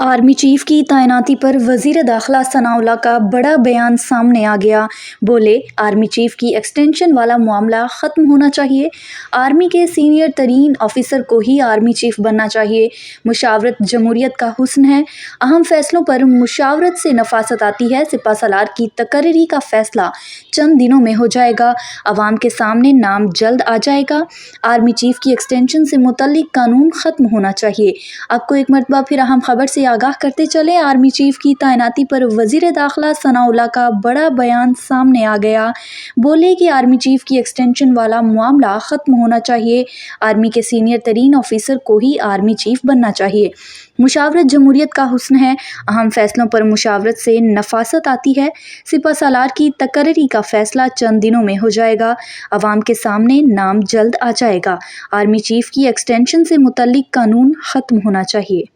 Army chief की तैनाती पर वजीर दाखिला सनाउल्लाह का बड़ा बयान सामने आ गया। बोले, आर्मी चीफ की एक्सटेंशन वाला मामला ख़त्म होना चाहिए। आर्मी के सीनियर तरीन ऑफिसर को ही आर्मी चीफ बनना चाहिए। मुशावरत जमहूरियत का हुस्न है। अहम फैसलों पर मुशावरत से नफासत आती है। सिपा सालार की तकर्री का फैसला चंद दिनों में हो जाएगा। अवाम के सामने नाम जल्द आ जाएगा। आर्मी चीफ की एक्सटेंशन से मुतल्लिक कानून ख़त्म होना चाहिए। आपको एक मरतबा फिर अहम खबर से आगाह करते चले, आर्मी चीफ की तैनाती पर वजीर दाखिला सनाउल्लाह का बड़ा बयान सामने आ गया। बोले कि आर्मी चीफ की एक्सटेंशन वाला मामला ख़त्म होना चाहिए। आर्मी के सीनियर तरीन ऑफिसर को ही आर्मी चीफ बनना चाहिए। मुशावरत जमहूरियत का हुस्न है। अहम फैसलों पर मुशावरत से नफासत आती है। सिपा सालार की तकर्री का फैसला चंद दिनों में हो जाएगा। अवाम के सामने नाम जल्द आ जाएगा। आर्मी चीफ की एक्सटेंशन से मुतल्लिक कानून ख़त्म होना चाहिए।